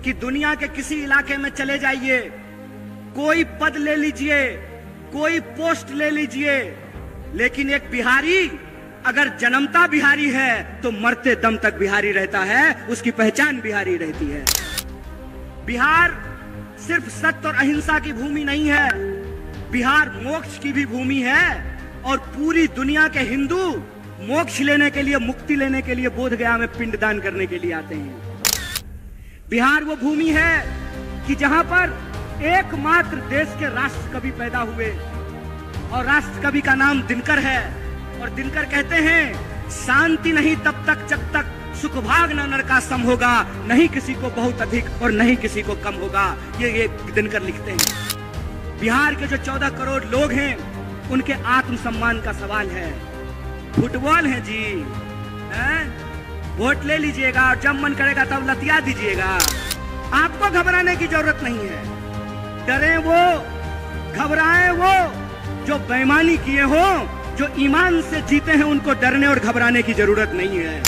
कि दुनिया के किसी इलाके में चले जाइए, कोई पद ले लीजिए, कोई पोस्ट ले लीजिए, लेकिन एक बिहारी अगर जन्मता बिहारी है तो मरते दम तक बिहारी रहता है, उसकी पहचान बिहारी रहती है। बिहार सिर्फ सत्य और अहिंसा की भूमि नहीं है, बिहार मोक्ष की भी भूमि है, और पूरी दुनिया के हिंदू मोक्ष लेने के लिए, मुक्ति लेने के लिए बोधगया में पिंडदान करने के लिए आते हैं। बिहार वो भूमि है कि जहां पर एकमात्र देश के राष्ट्र कवि पैदा हुए, और राष्ट्र कवि का नाम दिनकर है। और दिनकर कहते हैं, शांति नहीं तब तक जब तक सुखभाग न नरकासम होगा, नहीं किसी को बहुत अधिक और नहीं किसी को कम होगा। ये दिनकर लिखते हैं। बिहार के जो 14 करोड़ लोग हैं, उनके आत्मसम्मान का सवाल है। फुटबॉल है जी, वोट ले लीजिएगा और जब मन करेगा तब लतिया दीजिएगा। आपको घबराने की जरूरत नहीं है। डरे वो, घबराए वो जो बेईमानी किए हो, जो ईमान से जीते हैं, उनको डरने और घबराने की जरूरत नहीं है।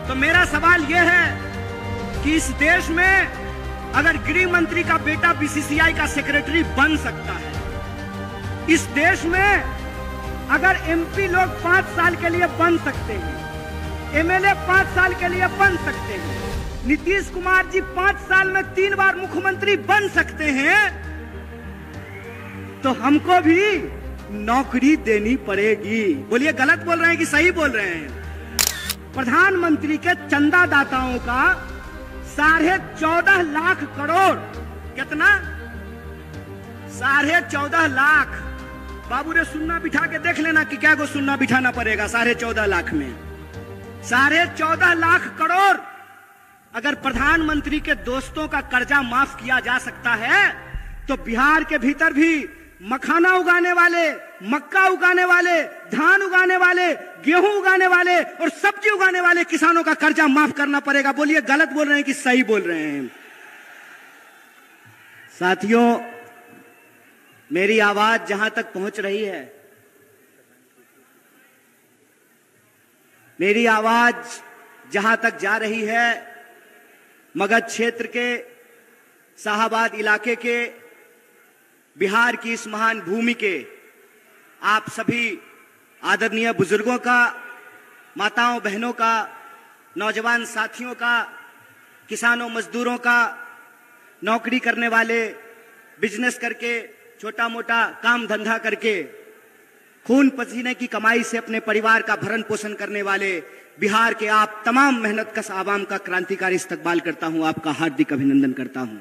तो मेरा सवाल यह है कि इस देश में अगर गृह मंत्री का बेटा बीसीसीआई का सेक्रेटरी बन सकता है, इस देश में अगर एमपी लोग 5 साल के लिए बन सकते हैं, एमएलए 5 साल के लिए बन सकते हैं, नीतीश कुमार जी 5 साल में 3 बार मुख्यमंत्री बन सकते हैं, तो हमको भी नौकरी देनी पड़ेगी। बोलिए गलत बोल रहे हैं कि सही बोल रहे हैं? प्रधानमंत्री के चंदादाताओं का 14.5 लाख करोड़, कितना? 14.5 लाख। बाबू रे सुन्ना बिठा के देख लेना कि क्या को सुन्ना बिठाना पड़ेगा 14.5 लाख में। 14.5 लाख करोड़ अगर प्रधानमंत्री के दोस्तों का कर्जा माफ किया जा सकता है, तो बिहार के भीतर भी मखाना उगाने वाले, मक्का उगाने वाले, धान उगाने वाले, गेहूं उगाने वाले और सब्जी उगाने वाले किसानों का कर्जा माफ करना पड़ेगा। बोलिए गलत बोल रहे हैं कि सही बोल रहे हैं? साथियों, मेरी आवाज जहां तक पहुंच रही है, मेरी आवाज जहां तक जा रही है, मगध क्षेत्र के शाहाबाद इलाके के, बिहार की इस महान भूमि के आप सभी आदरणीय बुजुर्गों का, माताओं बहनों का, नौजवान साथियों का, किसानों मजदूरों का, नौकरी करने वाले, बिजनेस करके, छोटा मोटा काम धंधा करके, खून पसीने की कमाई से अपने परिवार का भरण पोषण करने वाले बिहार के आप तमाम मेहनत कश आवाम का क्रांतिकारी इस्तकबाल करता हूं, आपका हार्दिक अभिनंदन करता हूं।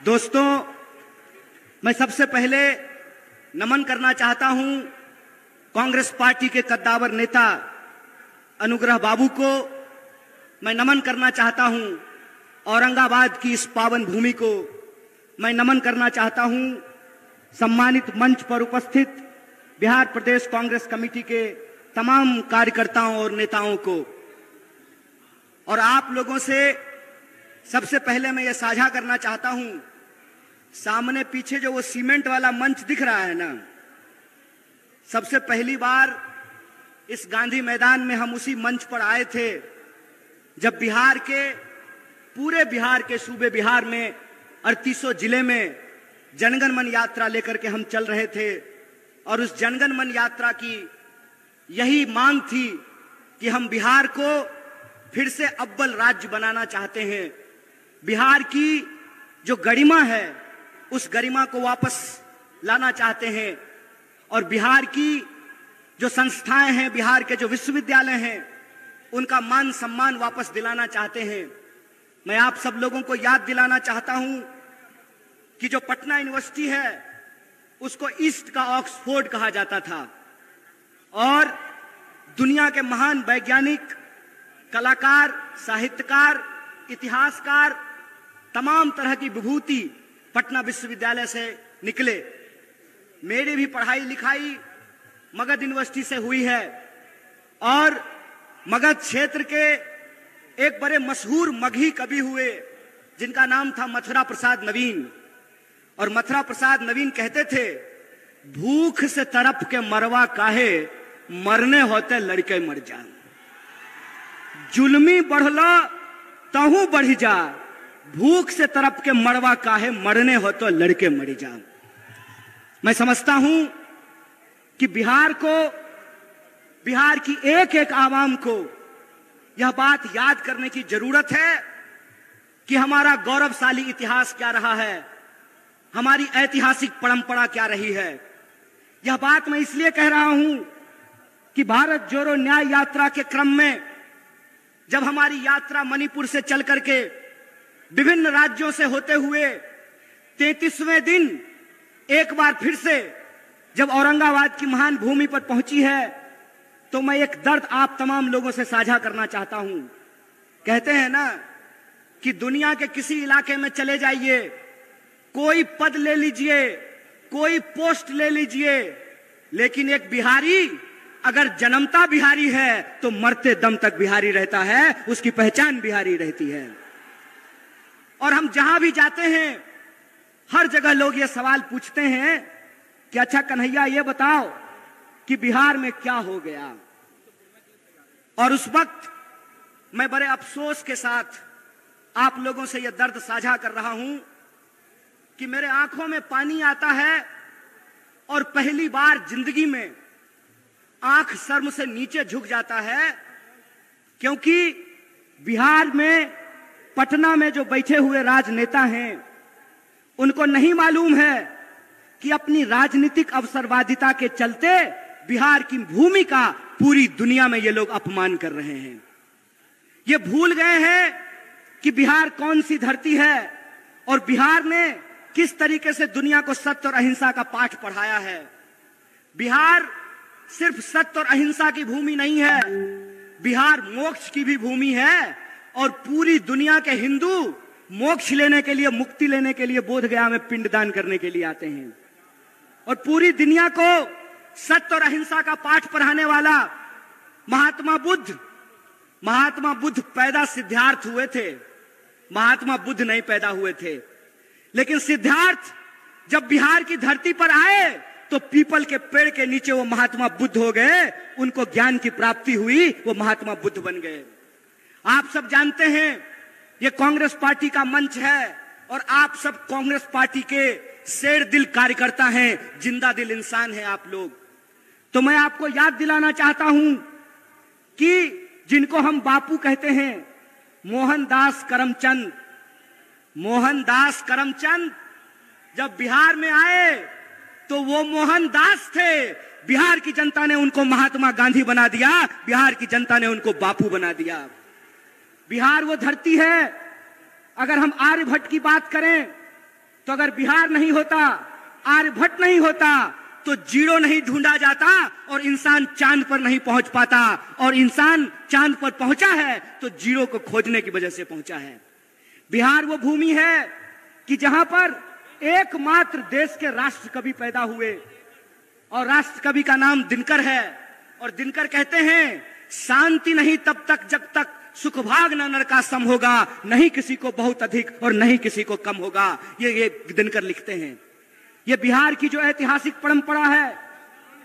दोस्तों, मैं सबसे पहले नमन करना चाहता हूं कांग्रेस पार्टी के कद्दावर नेता अनुग्रह बाबू को। मैं नमन करना चाहता हूं औरंगाबाद की इस पावन भूमि को। मैं नमन करना चाहता हूं सम्मानित मंच पर उपस्थित बिहार प्रदेश कांग्रेस कमेटी के तमाम कार्यकर्ताओं और नेताओं को। और आप लोगों से सबसे पहले मैं ये साझा करना चाहता हूं, सामने पीछे जो वो सीमेंट वाला मंच दिख रहा है ना, सबसे पहली बार इस गांधी मैदान में हम उसी मंच पर आए थे जब बिहार के, पूरे बिहार के सूबे बिहार में 3800 जिले में जनगण मन यात्रा लेकर के हम चल रहे थे। और उस जनगण मन यात्रा की यही मांग थी कि हम बिहार को फिर से अव्वल राज्य बनाना चाहते हैं। बिहार की जो गरिमा है, उस गरिमा को वापस लाना चाहते हैं, और बिहार की जो संस्थाएं हैं, बिहार के जो विश्वविद्यालय हैं, उनका मान सम्मान वापस दिलाना चाहते हैं। मैं आप सब लोगों को याद दिलाना चाहता हूं कि जो पटना यूनिवर्सिटी है, उसको ईस्ट का ऑक्सफोर्ड कहा जाता था, और दुनिया के महान वैज्ञानिक, कलाकार, साहित्यकार, इतिहासकार, तमाम तरह की विभूति पटना विश्वविद्यालय से निकले। मेरी भी पढ़ाई लिखाई मगध यूनिवर्सिटी से हुई है, और मगध क्षेत्र के एक बड़े मशहूर मगही कवि हुए जिनका नाम था मथुरा प्रसाद नवीन। और मथुरा प्रसाद नवीन कहते थे, भूख से तड़प के मरवा काहे, मरने होते लड़के मर जा। जुल्मी बढ़ला तहू बढ़ जा, भूख से तरप के मड़वा काहे, मरने हो तो लड़के मरी जा। मैं समझता हूं कि बिहार की एक एक आवाम को यह बात याद करने की जरूरत है कि हमारा गौरवशाली इतिहास क्या रहा है, हमारी ऐतिहासिक परंपरा क्या रही है। यह बात मैं इसलिए कह रहा हूं कि भारत जोड़ो न्याय यात्रा के क्रम में जब हमारी यात्रा मणिपुर से चल करके विभिन्न राज्यों से होते हुए 33वें दिन एक बार फिर से जब औरंगाबाद की महान भूमि पर पहुंची है, तो मैं एक दर्द आप तमाम लोगों से साझा करना चाहता हूं। कहते हैं ना कि दुनिया के किसी इलाके में चले जाइए, कोई पद ले लीजिए, कोई पोस्ट ले लीजिए, लेकिन एक बिहारी अगर जन्मता बिहारी है तो मरते दम तक बिहारी रहता है, उसकी पहचान बिहारी रहती है। और हम जहां भी जाते हैं हर जगह लोग ये सवाल पूछते हैं कि अच्छा कन्हैया ये बताओ कि बिहार में क्या हो गया। और उस वक्त मैं बड़े अफसोस के साथ आप लोगों से यह दर्द साझा कर रहा हूं कि मेरे आंखों में पानी आता है और पहली बार जिंदगी में आंख शर्म से नीचे झुक जाता है, क्योंकि बिहार में पटना में जो बैठे हुए राजनेता हैं उनको नहीं मालूम है कि अपनी राजनीतिक अवसरवादिता के चलते बिहार की भूमि का पूरी दुनिया में ये लोग अपमान कर रहे हैं। ये भूल गए हैं कि बिहार कौन सी धरती है और बिहार ने किस तरीके से दुनिया को सत्य और अहिंसा का पाठ पढ़ाया है। बिहार सिर्फ सत्य और अहिंसा की भूमि नहीं है, बिहार मोक्ष की भी भूमि है। और पूरी दुनिया के हिंदू मोक्ष लेने के लिए, मुक्ति लेने के लिए बोधगया में पिंडदान करने के लिए आते हैं। और पूरी दुनिया को सत्य और अहिंसा का पाठ पढ़ाने वाला महात्मा बुद्ध पैदा सिद्धार्थ हुए थे, महात्मा बुद्ध नहीं पैदा हुए थे। लेकिन सिद्धार्थ जब बिहार की धरती पर आए तो पीपल के पेड़ के नीचे वो महात्मा बुद्ध हो गए, उनको ज्ञान की प्राप्ति हुई, वो महात्मा बुद्ध बन गए। आप सब जानते हैं ये कांग्रेस पार्टी का मंच है और आप सब कांग्रेस पार्टी के शेर दिल कार्यकर्ता हैं, जिंदा दिल इंसान हैं आप लोग। तो मैं आपको याद दिलाना चाहता हूं कि जिनको हम बापू कहते हैं, मोहनदास करमचंद जब बिहार में आए तो वो मोहनदास थे, बिहार की जनता ने उनको महात्मा गांधी बना दिया, बिहार की जनता ने उनको बापू बना दिया। बिहार वो धरती है, अगर हम आर्यभट्ट की बात करें तो अगर बिहार नहीं होता, आर्यभट्ट नहीं होता तो जीरो नहीं ढूंढा जाता और इंसान चांद पर नहीं पहुंच पाता। और इंसान चांद पर पहुंचा है तो जीरो को खोजने की वजह से पहुंचा है। बिहार वो भूमि है कि जहां पर एकमात्र देश के राष्ट्र कवि पैदा हुए और राष्ट्र कवि का नाम दिनकर है। और दिनकर कहते हैं शांति नहीं तब तक जब तक सुख भाग न नर का सम होगा, नहीं किसी को बहुत अधिक और नहीं किसी को कम होगा। ये दिनकर लिखते हैं। ये बिहार की जो ऐतिहासिक परंपरा है,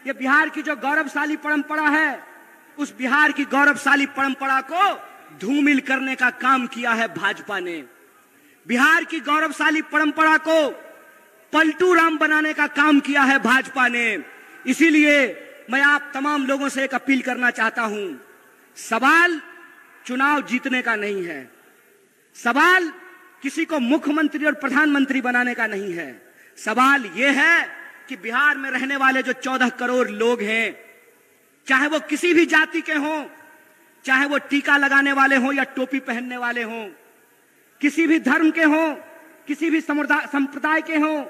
ये बिहार की जो गौरवशाली परंपरा है, उस बिहार की गौरवशाली परंपरा को धूमिल करने का काम किया है भाजपा ने। बिहार की गौरवशाली परंपरा को पलटू राम बनाने का काम किया है भाजपा ने। इसीलिए मैं आप तमाम लोगों से एक अपील करना चाहता हूं, सवाल चुनाव जीतने का नहीं है, सवाल किसी को मुख्यमंत्री और प्रधानमंत्री बनाने का नहीं है। सवाल यह है कि बिहार में रहने वाले जो 14 करोड़ लोग हैं, चाहे वो किसी भी जाति के हों, चाहे वो टीका लगाने वाले हों या टोपी पहनने वाले हों, किसी भी धर्म के हों, किसी भी संप्रदाय के हों,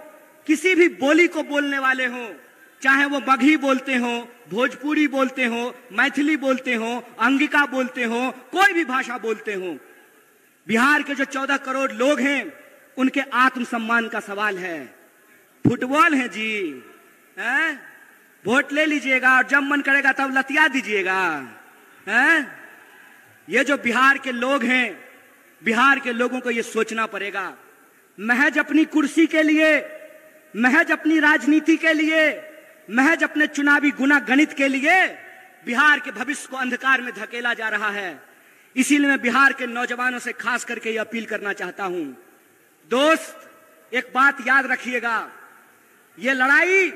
किसी भी बोली को बोलने वाले हों, चाहे वो मगही बोलते हों, भोजपुरी बोलते हों, मैथिली बोलते हों, अंगिका बोलते हों, कोई भी भाषा बोलते हों, बिहार के जो 14 करोड़ लोग हैं उनके आत्मसम्मान का सवाल है। फुटबॉल है जी, हैं? वोट ले लीजिएगा और जब मन करेगा तब लतिया दीजिएगा, हैं? ये जो बिहार के लोग हैं, बिहार के लोगों को ये सोचना पड़ेगा। महज अपनी कुर्सी के लिए, महज अपनी राजनीति के लिए, महज अपने चुनावी गुनागणित के लिए बिहार के भविष्य को अंधकार में धकेला जा रहा है। इसीलिए मैं बिहार के नौजवानों से खास करके ये अपील करना चाहता हूं दोस्त एक बात याद रखिएगा, ये लड़ाई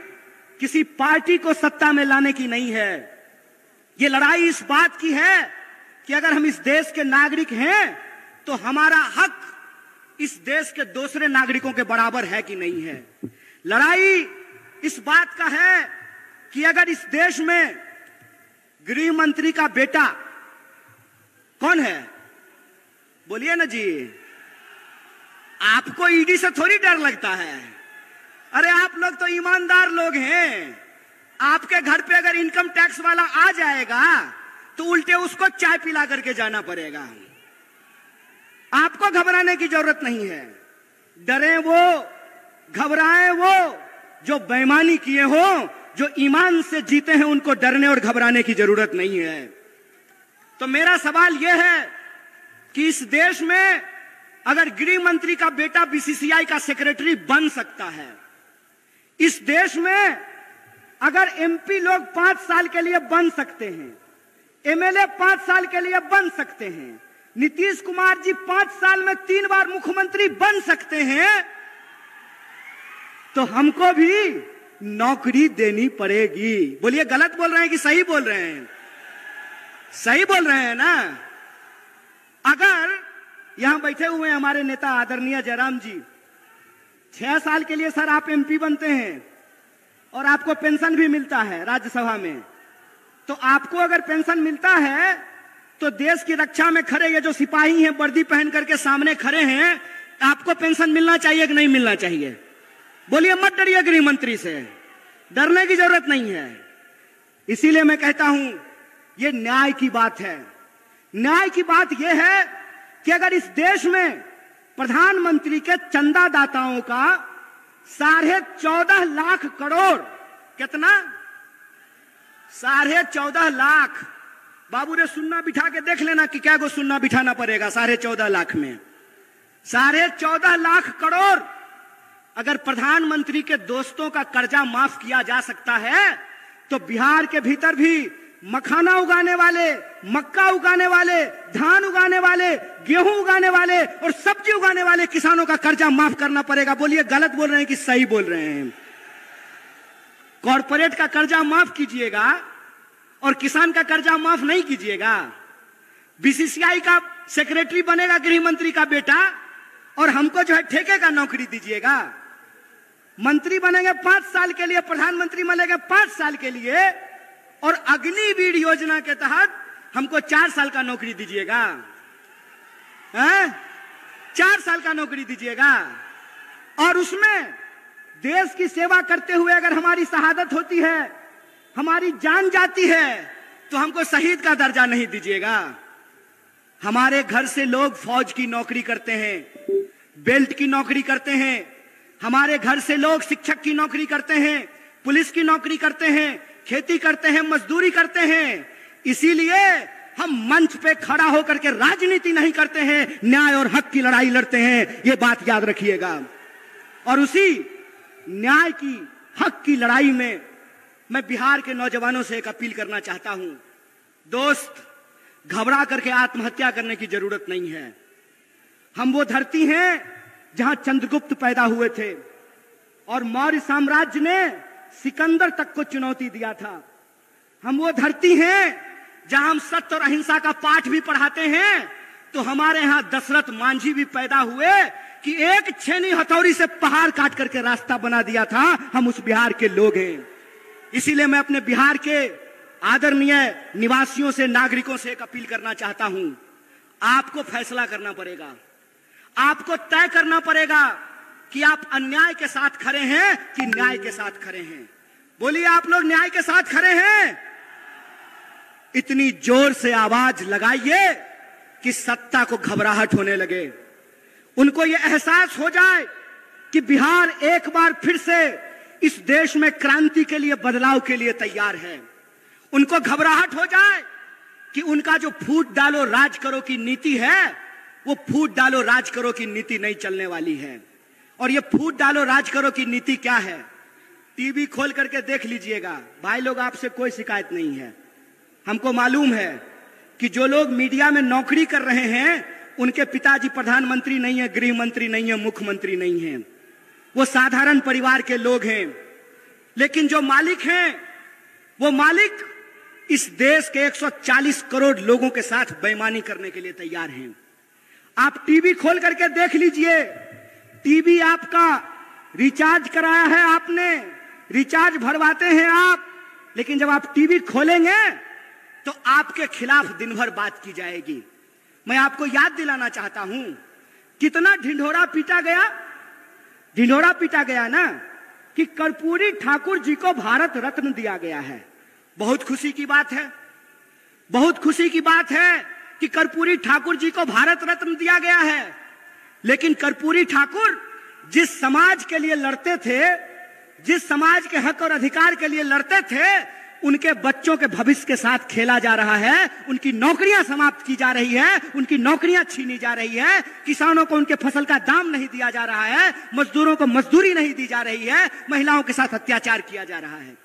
किसी पार्टी को सत्ता में लाने की नहीं है। ये लड़ाई इस बात की है कि अगर हम इस देश के नागरिक हैं तो हमारा हक इस देश के दूसरे नागरिकों के बराबर है कि नहीं है। लड़ाई इस बात का है कि अगर इस देश में गृह मंत्री का बेटा कौन है, बोलिए ना जी, आपको ईडी से थोड़ी डर लगता है। अरे आप लोग तो ईमानदार लोग हैं। आपके घर पे अगर इनकम टैक्स वाला आ जाएगा तो उल्टे उसको चाय पिला करके जाना पड़ेगा। आपको घबराने की जरूरत नहीं है। डरे वो, घबराए वो जो बेईमानी किए हो, जो ईमान से जीते हैं, उनको डरने और घबराने की जरूरत नहीं है। तो मेरा सवाल यह है कि इस देश में अगर गृह मंत्री का बेटा बीसीसीआई का सेक्रेटरी बन सकता है, इस देश में अगर एमपी लोग 5 साल के लिए बन सकते हैं, एमएलए 5 साल के लिए बन सकते हैं, नीतीश कुमार जी 5 साल में 3 बार मुख्यमंत्री बन सकते हैं, तो हमको भी नौकरी देनी पड़ेगी। बोलिए गलत बोल रहे हैं कि सही बोल रहे हैं? सही बोल रहे हैं ना? अगर यहां बैठे हुए हमारे नेता आदरणीय जयराम जी, 6 साल के लिए सर आप एमपी बनते हैं और आपको पेंशन भी मिलता है राज्यसभा में, तो आपको अगर पेंशन मिलता है तो देश की रक्षा में खड़े ये जो सिपाही हैं वर्दी पहन करके सामने खड़े हैं, आपको पेंशन मिलना चाहिए कि नहीं मिलना चाहिए? बोलिए, मत डरिए गृह मंत्री से, डरने की जरूरत नहीं है। इसीलिए मैं कहता हूं ये न्याय की बात है। न्याय की बात यह है कि अगर इस देश में प्रधानमंत्री के चंदादाताओं का 14.5 लाख करोड़, कितना? 14.5 लाख। बाबू रे सुन्ना बिठा के देख लेना कि क्या को सुन्ना बिठाना पड़ेगा 14.5 लाख में। 14.5 लाख करोड़ अगर प्रधानमंत्री के दोस्तों का कर्जा माफ किया जा सकता है, तो बिहार के भीतर भी मखाना उगाने वाले, मक्का उगाने वाले, धान उगाने वाले, गेहूं उगाने वाले और सब्जी उगाने वाले किसानों का कर्जा माफ करना पड़ेगा। बोलिए गलत बोल रहे हैं कि सही बोल रहे हैं? कॉर्पोरेट का कर्जा माफ कीजिएगा और किसान का कर्जा माफ नहीं कीजिएगा। बीसीसीआई का सेक्रेटरी बनेगा गृह मंत्री का बेटा और हमको जो है ठेके का नौकरी दीजिएगा। मंत्री बनेंगे 5 साल के लिए, प्रधानमंत्री बनेंगे 5 साल के लिए और अग्निवीर योजना के तहत हमको 4 साल का नौकरी दीजिएगा। 4 साल का नौकरी दीजिएगा और उसमें देश की सेवा करते हुए अगर हमारी शहादत होती है, हमारी जान जाती है, तो हमको शहीद का दर्जा नहीं दीजिएगा। हमारे घर से लोग फौज की नौकरी करते हैं, बेल्ट की नौकरी करते हैं, हमारे घर से लोग शिक्षक की नौकरी करते हैं, पुलिस की नौकरी करते हैं, खेती करते हैं, मजदूरी करते हैं। इसीलिए हम मंच पे खड़ा होकर के राजनीति नहीं करते हैं, न्याय और हक की लड़ाई लड़ते हैं। ये बात याद रखिएगा। और उसी न्याय की, हक की लड़ाई में मैं बिहार के नौजवानों से एक अपील करना चाहता हूं। दोस्त, घबरा करके आत्महत्या करने की जरूरत नहीं है। हम वो धरती हैं जहां चंद्रगुप्त पैदा हुए थे और मौर्य साम्राज्य ने सिकंदर तक को चुनौती दिया था। हम वो धरती हैं जहां हम सत्य और अहिंसा का पाठ भी पढ़ाते हैं। तो हमारे यहां दशरथ मांझी भी पैदा हुए कि एक छेनी हथौड़ी से पहाड़ काट करके रास्ता बना दिया था। हम उस बिहार के लोग हैं। इसीलिए मैं अपने बिहार के आदरणीय निवासियों से, नागरिकों से एक अपील करना चाहता हूं। आपको फैसला करना पड़ेगा, आपको तय करना पड़ेगा कि आप अन्याय के साथ खड़े हैं कि न्याय के साथ खड़े हैं। बोलिए, आप लोग न्याय के साथ खड़े हैं? इतनी जोर से आवाज लगाइए कि सत्ता को घबराहट होने लगे, उनको यह एहसास हो जाए कि बिहार एक बार फिर से इस देश में क्रांति के लिए, बदलाव के लिए तैयार है। उनको घबराहट हो जाए कि उनका जो फूट डालो राज करो की नीति है, वो फूट डालो राज करो की नीति नहीं चलने वाली है। और ये फूट डालो राज करो की नीति क्या है? टीवी खोल करके देख लीजिएगा। भाई लोग, आपसे कोई शिकायत नहीं है। हमको मालूम है कि जो लोग मीडिया में नौकरी कर रहे हैं उनके पिताजी प्रधानमंत्री नहीं है, गृह मंत्री नहीं है, मुख्यमंत्री नहीं है, वो साधारण परिवार के लोग हैं। लेकिन जो मालिक हैं, वो मालिक इस देश के 140 करोड़ लोगों के साथ बेईमानी करने के लिए तैयार हैं। आप टीवी खोल करके देख लीजिए, टीवी आपका रिचार्ज कराया है आपने, रिचार्ज भरवाते हैं आप, लेकिन जब आप टीवी खोलेंगे तो आपके खिलाफ दिन भर बात की जाएगी। मैं आपको याद दिलाना चाहता हूं, कितना ढिंढोरा पीटा गया, ढिंढोरा पीटा गया ना कि कर्पूरी ठाकुर जी को भारत रत्न दिया गया है। बहुत खुशी की बात है, बहुत खुशी की बात है कि कर्पूरी ठाकुर जी को भारत रत्न दिया गया है। लेकिन कर्पूरी ठाकुर जिस समाज के लिए लड़ते थे, जिस समाज के हक और अधिकार के लिए लड़ते थे, उनके बच्चों के भविष्य के साथ खेला जा रहा है, उनकी नौकरियां समाप्त की जा रही है, उनकी नौकरियां छीनी जा रही है, किसानों को उनके फसल का दाम नहीं दिया जा रहा है, मजदूरों को मजदूरी नहीं दी जा रही है, महिलाओं के साथ अत्याचार किया जा रहा है।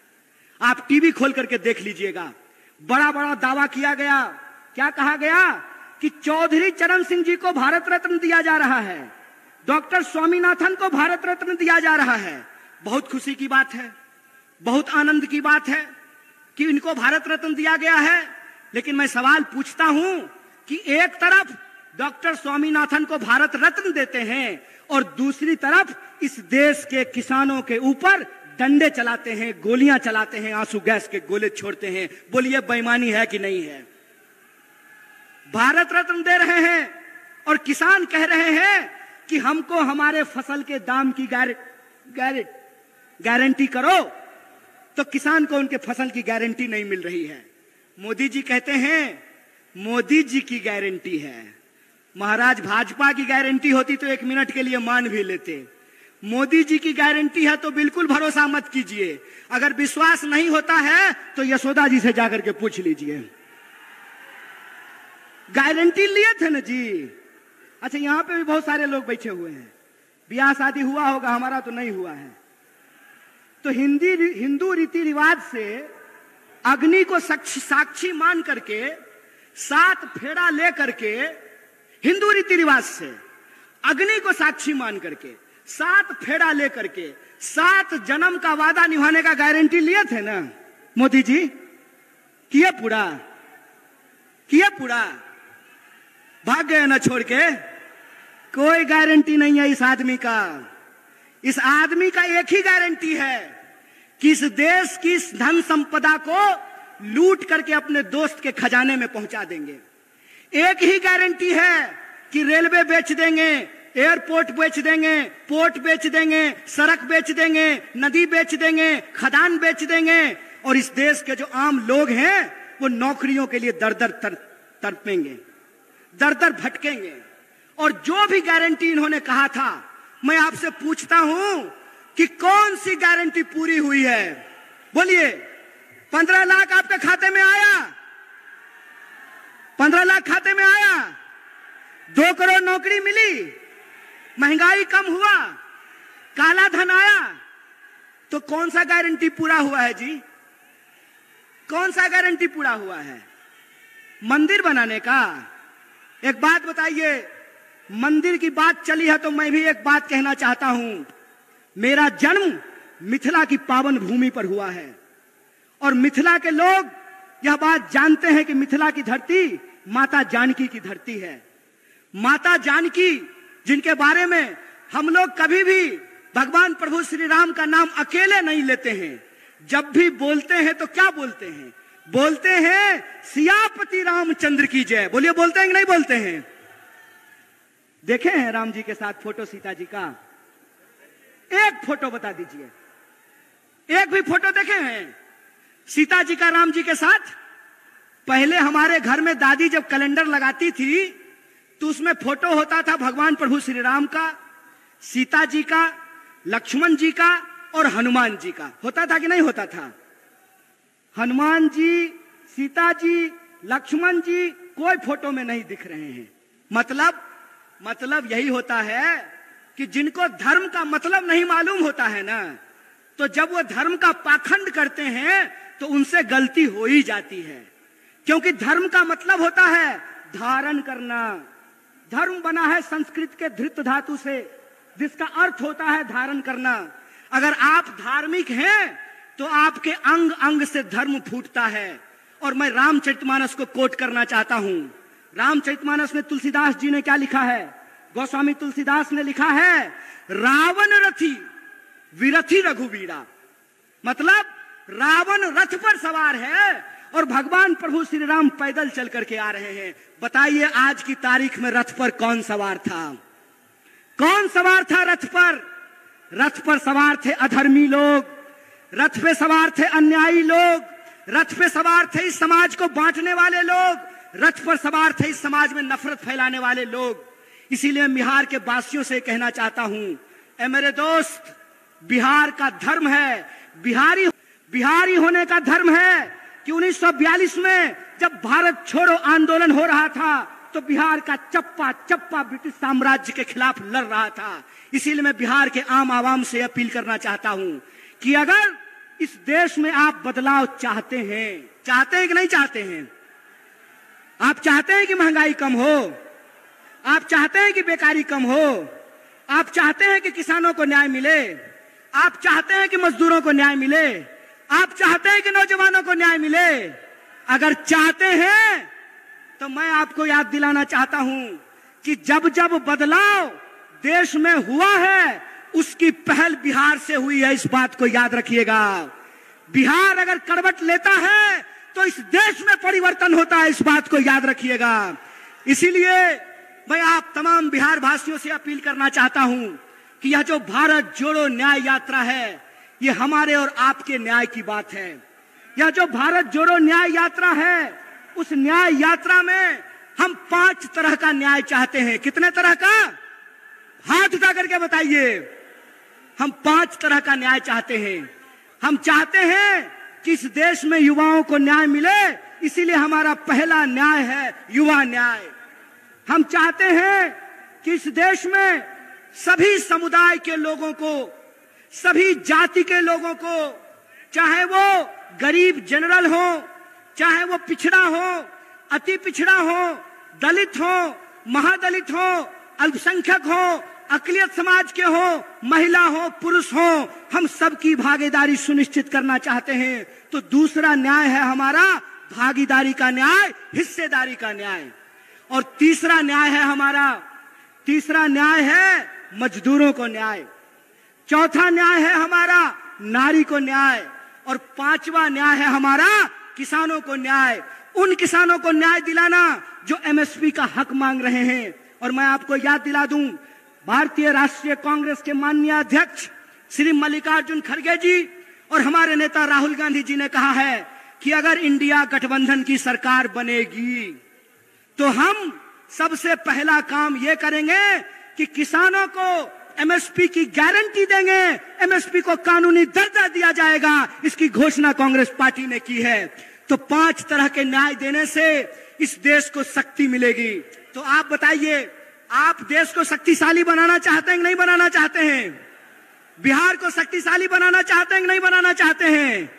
आप टीवी खोल करके देख लीजिएगा, बड़ा बड़ा दावा किया गया, क्या कहा गया कि चौधरी चरण सिंह जी को भारत रत्न दिया जा रहा है, डॉक्टर स्वामीनाथन को भारत रत्न दिया जा रहा है। बहुत खुशी की बात है, बहुत आनंद की बात है कि इनको भारत रत्न दिया गया है। लेकिन मैं सवाल पूछता हूं कि एक तरफ डॉक्टर स्वामीनाथन को भारत रत्न देते हैं और दूसरी तरफ इस देश के किसानों के ऊपर डंडे चलाते हैं, गोलियां चलाते हैं, आंसू गैस के गोले छोड़ते हैं। बोलिए बेईमानी है कि नहीं है? भारत रत्न दे रहे हैं और किसान कह रहे हैं कि हमको हमारे फसल के दाम की गारंटी करो, तो किसान को उनके फसल की गारंटी नहीं मिल रही है। मोदी जी कहते हैं मोदी जी की गारंटी है। महाराज भाजपा की गारंटी होती तो 1 मिनट के लिए मान भी लेते, मोदी जी की गारंटी है तो बिल्कुल भरोसा मत कीजिए। अगर विश्वास नहीं होता है तो यशोदा जी से जाकर के पूछ लीजिए, गारंटी लिए थे ना जी। अच्छा, यहां पे भी बहुत सारे लोग बैठे हुए हैं, ब्याह शादी हुआ होगा, हमारा तो नहीं हुआ है। तो हिंदू रीति रिवाज से अग्नि को साक्षी मान करके 7 फेरा ले करके, हिंदू रीति रिवाज से अग्नि को साक्षी मान करके 7 फेरा ले करके 7 जन्म का वादा निभाने का गारंटी लिए थे ना मोदी जी। किए पूरा, किए पूरा, भाग गए ना छोड़ के। कोई गारंटी नहीं है इस आदमी का। इस आदमी का एक ही गारंटी है कि इस देश की धन संपदा को लूट करके अपने दोस्त के खजाने में पहुंचा देंगे। एक ही गारंटी है कि रेलवे बेच देंगे, एयरपोर्ट बेच देंगे, पोर्ट बेच देंगे, सड़क बेच देंगे, नदी बेच देंगे, खदान बेच देंगे, और इस देश के जो आम लोग हैं वो नौकरियों के लिए दर दर तड़पेंगे, दर दर भटकेंगे। और जो भी गारंटी इन्होंने कहा था, मैं आपसे पूछता हूं कि कौन सी गारंटी पूरी हुई है? बोलिए। 15 लाख आपके खाते में आया? 15 लाख खाते में आया? 2 करोड़ नौकरी मिली? महंगाई कम हुआ? काला धन आया? तो कौन सा गारंटी पूरा हुआ है जी? कौन सा गारंटी पूरा हुआ है? मंदिर बनाने का? एक बात बताइए, मंदिर की बात चली है तो मैं भी एक बात कहना चाहता हूं। मेरा जन्म मिथिला की पावन भूमि पर हुआ है और मिथिला के लोग यह बात जानते हैं कि मिथिला की धरती माता जानकी की धरती है। माता जानकी, जिनके बारे में हम लोग कभी भी भगवान प्रभु श्री राम का नाम अकेले नहीं लेते हैं। जब भी बोलते हैं तो क्या बोलते हैं? बोलते हैं सियापति रामचंद्र की जय। बोलिए, बोलते हैं कि नहीं बोलते हैं? देखे हैं राम जी के साथ फोटो सीता जी का? एक फोटो बता दीजिए, एक भी फोटो देखे हैं सीता जी का राम जी के साथ? पहले हमारे घर में दादी जब कैलेंडर लगाती थी तो उसमें फोटो होता था भगवान प्रभु श्री राम का, सीता जी का, लक्ष्मण जी का और हनुमान जी का। होता था कि नहीं होता था? हनुमान जी, सीता जी, लक्ष्मण जी कोई फोटो में नहीं दिख रहे हैं। मतलब यही होता है कि जिनको धर्म का मतलब नहीं मालूम होता है ना, तो जब वो धर्म का पाखंड करते हैं तो उनसे गलती हो ही जाती है। क्योंकि धर्म का मतलब होता है धारण करना, धर्म बना है संस्कृत के धृत धातु से, जिसका अर्थ होता है धारण करना। अगर आप धार्मिक हैं तो आपके अंग अंग से धर्म फूटता है। और मैं रामचरितमानस को कोट करना चाहता हूं। रामचरितमानस में तुलसीदास जी ने क्या लिखा है? गोस्वामी तुलसीदास ने लिखा है, रावण रथी विरथी रघुवीरा। मतलब रावण रथ पर सवार है और भगवान प्रभु श्री राम पैदल चल करके आ रहे हैं। बताइए आज की तारीख में रथ पर कौन सवार था? कौन सवार था रथ पर? रथ पर सवार थे अधर्मी लोग, रथ पे सवार थे अन्यायी लोग, रथ पे सवार थे इस समाज को बांटने वाले लोग, रथ पर सवार थे इस समाज में नफरत फैलाने वाले लोग। इसीलिए बिहार के वासियों से कहना चाहता हूं, ए मेरे दोस्त, बिहार का धर्म है, बिहारी होने का धर्म है कि 1942 में जब भारत छोड़ो आंदोलन हो रहा था तो बिहार का चप्पा चप्पा ब्रिटिश साम्राज्य के खिलाफ लड़ रहा था। इसीलिए मैं बिहार के आम आवाम से अपील करना चाहता हूं कि अगर इस देश में आप बदलाव चाहते हैं कि नहीं चाहते हैं? आप चाहते हैं कि महंगाई कम हो? आप चाहते हैं कि बेकारी कम हो? आप चाहते हैं कि किसानों को न्याय मिले? आप चाहते हैं कि मजदूरों को न्याय मिले? आप चाहते हैं कि नौजवानों को न्याय मिले? अगर चाहते हैं तो मैं आपको याद दिलाना चाहता हूं कि जब जब बदलाव देश में हुआ है उसकी पहल बिहार से हुई है। इस बात को याद रखिएगा। बिहार अगर करवट लेता है तो इस देश में परिवर्तन होता है। इस बात को याद रखिएगा। इसीलिए मैं आप तमाम बिहार वासियों से अपील करना चाहता हूं कि यह जो भारत जोड़ो न्याय यात्रा है, ये हमारे और आपके न्याय की बात है। यह जो भारत जोड़ो न्याय यात्रा है, उस न्याय यात्रा में हम 5 तरह का न्याय चाहते हैं। कितने तरह का? हाथ उठा करके बताइए। हम 5 तरह का न्याय चाहते हैं। हम चाहते हैं कि इस देश में युवाओं को न्याय मिले, इसीलिए हमारा पहला न्याय है युवा न्याय। हम चाहते हैं कि इस देश में सभी समुदाय के लोगों को, सभी जाति के लोगों को, चाहे वो गरीब जनरल हो, चाहे वो पिछड़ा हो, अति पिछड़ा हो, दलित हो, महादलित हो, अल्पसंख्यक हो, अकलियत समाज के हो, महिला हो, पुरुष हो, हम सबकी भागीदारी सुनिश्चित करना चाहते हैं। तो दूसरा न्याय है हमारा भागीदारी का न्याय, हिस्सेदारी का न्याय। और तीसरा न्याय है मजदूरों को न्याय। चौथा न्याय है हमारा नारी को न्याय। और 5वां न्याय है हमारा किसानों को न्याय। उन किसानों को न्याय दिलाना जो एमएसपी का हक मांग रहे हैं। और मैं आपको याद दिला दूं, भारतीय राष्ट्रीय कांग्रेस के माननीय अध्यक्ष श्री मल्लिकार्जुन खड़गे जी और हमारे नेता राहुल गांधी जी ने कहा है कि अगर इंडिया गठबंधन की सरकार बनेगी तो हम सबसे पहला काम ये करेंगे कि किसानों को एमएसपी की गारंटी देंगे, एमएसपी को कानूनी दर्जा दिया जाएगा। इसकी घोषणा कांग्रेस पार्टी ने की है। तो 5 तरह के न्याय देने से इस देश को शक्ति मिलेगी। तो आप बताइए, आप देश को शक्तिशाली बनाना चाहते हैं कि नहीं बनाना चाहते हैं? बिहार को शक्तिशाली बनाना चाहते हैं कि नहीं बनाना चाहते हैं?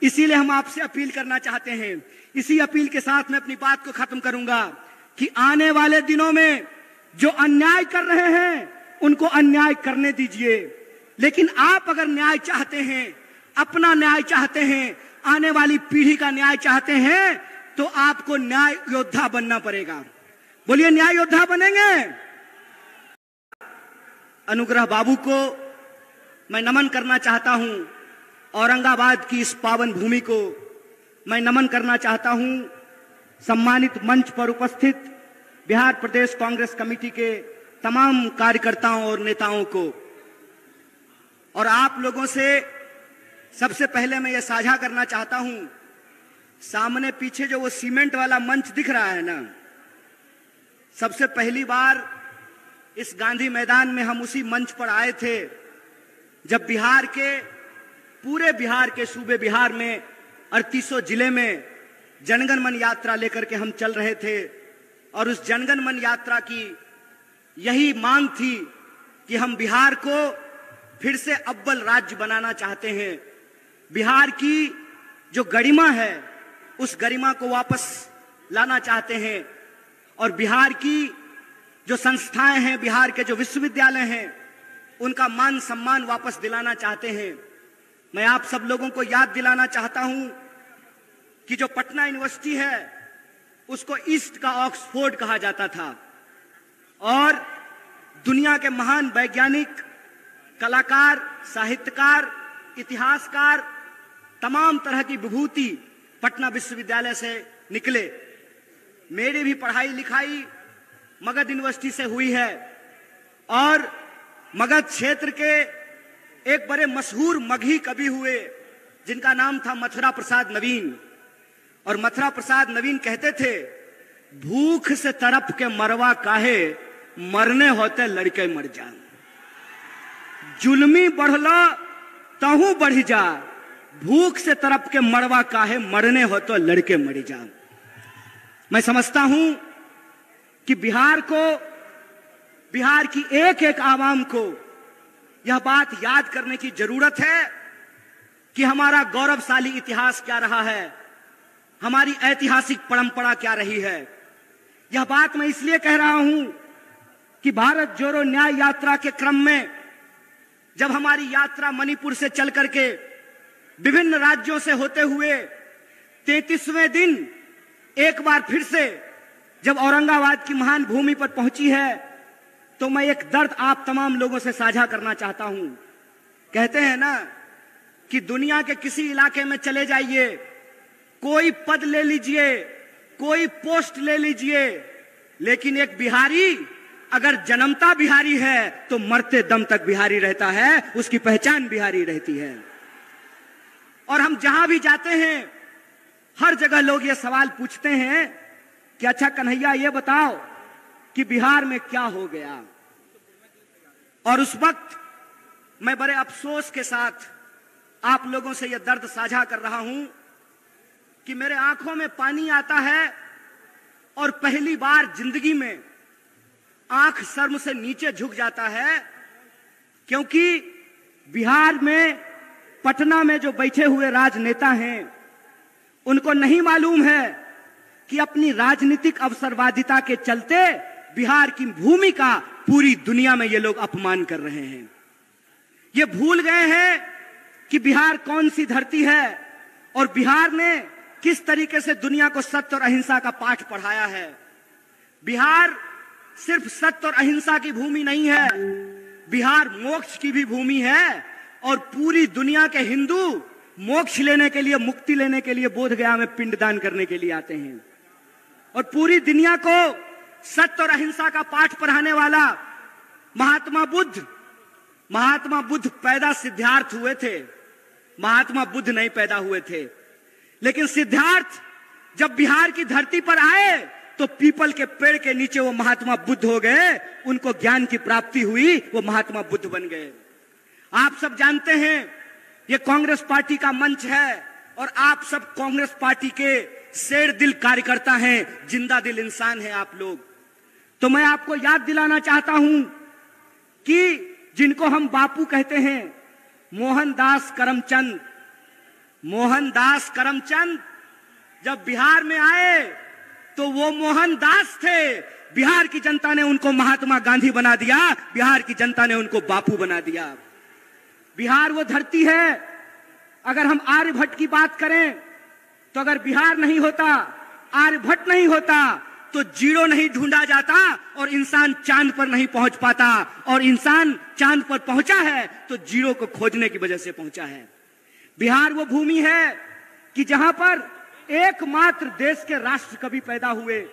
इसीलिए हम आपसे अपील करना चाहते हैं। इसी अपील के साथ मैं अपनी बात को खत्म करूंगा कि आने वाले दिनों में जो अन्याय कर रहे हैं उनको अन्याय करने दीजिए। लेकिन आप अगर न्याय चाहते हैं, अपना न्याय चाहते हैं, आने वाली पीढ़ी का न्याय चाहते हैं, तो आपको न्याय योद्धा बनना पड़ेगा। बोलिए, न्याय योद्धा बनेंगे? अनुग्रह बाबू को मैं नमन करना चाहता हूं। औरंगाबाद की इस पावन भूमि को मैं नमन करना चाहता हूं। सम्मानित मंच पर उपस्थित बिहार प्रदेश कांग्रेस कमेटी के तमाम कार्यकर्ताओं और नेताओं को, और आप लोगों से सबसे पहले मैं ये साझा करना चाहता हूं, सामने पीछे जो वो सीमेंट वाला मंच दिख रहा है ना, सबसे पहली बार इस गांधी मैदान में हम उसी मंच पर आए थे जब बिहार के, पूरे बिहार के सूबे बिहार में 3800 जिले में जनगण मन यात्रा लेकर के हम चल रहे थे। और उस जनगण मन यात्रा की यही मांग थी कि हम बिहार को फिर से अव्वल राज्य बनाना चाहते हैं। बिहार की जो गरिमा है उस गरिमा को वापस लाना चाहते हैं। और बिहार की जो संस्थाएं हैं, बिहार के जो विश्वविद्यालय हैं, उनका मान सम्मान वापस दिलाना चाहते हैं। मैं आप सब लोगों को याद दिलाना चाहता हूं कि जो पटना यूनिवर्सिटी है उसको ईस्ट का ऑक्सफोर्ड कहा जाता था और दुनिया के महान वैज्ञानिक, कलाकार, साहित्यकार, इतिहासकार, तमाम तरह की विभूति पटना विश्वविद्यालय से निकले। मेरी भी पढ़ाई लिखाई मगध यूनिवर्सिटी से हुई है और मगध क्षेत्र के एक बड़े मशहूर मगही कवि हुए जिनका नाम था मथुरा प्रसाद नवीन। और मथुरा प्रसाद नवीन कहते थे, भूख से तरफ के मरवा काहे, मरने होते लड़के मर जा। जुल्मी बढ़ला तहू बढ़ जा, भूख से तरफ के मरवा काहे, मरने हो तो लड़के मर जा। मैं समझता हूं कि बिहार की एक एक आवाम को यह बात याद करने की जरूरत है कि हमारा गौरवशाली इतिहास क्या रहा है, हमारी ऐतिहासिक परंपरा क्या रही है। यह बात मैं इसलिए कह रहा हूं कि भारत जोड़ो न्याय यात्रा के क्रम में जब हमारी यात्रा मणिपुर से चल करके विभिन्न राज्यों से होते हुए 33वें दिन एक बार फिर से जब औरंगाबाद की महान भूमि पर पहुंची है, तो मैं एक दर्द आप तमाम लोगों से साझा करना चाहता हूं। कहते हैं ना कि दुनिया के किसी इलाके में चले जाइए, कोई पद ले लीजिए, कोई पोस्ट ले लीजिए, लेकिन एक बिहारी अगर जन्मता बिहारी है तो मरते दम तक बिहारी रहता है, उसकी पहचान बिहारी रहती है। और हम जहां भी जाते हैं हर जगह लोग ये सवाल पूछते हैं कि अच्छा कन्हैया ये बताओ कि बिहार में क्या हो गया। और उस वक्त मैं बड़े अफसोस के साथ आप लोगों से यह दर्द साझा कर रहा हूं कि मेरे आंखों में पानी आता है और पहली बार जिंदगी में आंख शर्म से नीचे झुक जाता है, क्योंकि बिहार में पटना में जो बैठे हुए राजनेता हैं उनको नहीं मालूम है कि अपनी राजनीतिक अवसरवादिता के चलते बिहार की भूमि का पूरी दुनिया में ये लोग अपमान कर रहे हैं। ये भूल गए हैं कि बिहार कौन सी धरती है और बिहार ने किस तरीके से दुनिया को सत्य और अहिंसा का पाठ पढ़ाया है। बिहार सिर्फ सत्य और अहिंसा की भूमि नहीं है, बिहार मोक्ष की भी भूमि है और पूरी दुनिया के हिंदू मोक्ष लेने के लिए, मुक्ति लेने के लिए बोधगया में पिंडदान करने के लिए आते हैं। और पूरी दुनिया को सत्य और अहिंसा का पाठ पढ़ाने वाला महात्मा बुद्ध पैदा सिद्धार्थ हुए थे, महात्मा बुद्ध नहीं पैदा हुए थे। लेकिन सिद्धार्थ जब बिहार की धरती पर आए तो पीपल के पेड़ के नीचे वो महात्मा बुद्ध हो गए, उनको ज्ञान की प्राप्ति हुई, वो महात्मा बुद्ध बन गए। आप सब जानते हैं ये कांग्रेस पार्टी का मंच है और आप सब कांग्रेस पार्टी के शेर दिल कार्यकर्ता हैं, जिंदा दिल इंसान हैं आप लोग। तो मैं आपको याद दिलाना चाहता हूं कि जिनको हम बापू कहते हैं, मोहनदास करमचंद जब बिहार में आए तो वो मोहनदास थे, बिहार की जनता ने उनको महात्मा गांधी बना दिया, बिहार की जनता ने उनको बापू बना दिया। बिहार वो धरती है, अगर हम आर्यभट्ट की बात करें तो अगर बिहार नहीं होता, आर्यभट्ट नहीं होता तो जीरो नहीं ढूंढा जाता और इंसान चांद पर नहीं पहुंच पाता, और इंसान चांद पर पहुंचा है तो जीरो को खोजने की वजह से पहुंचा है। बिहार वो भूमि है कि जहां पर एकमात्र देश के राष्ट्र कवि पैदा हुए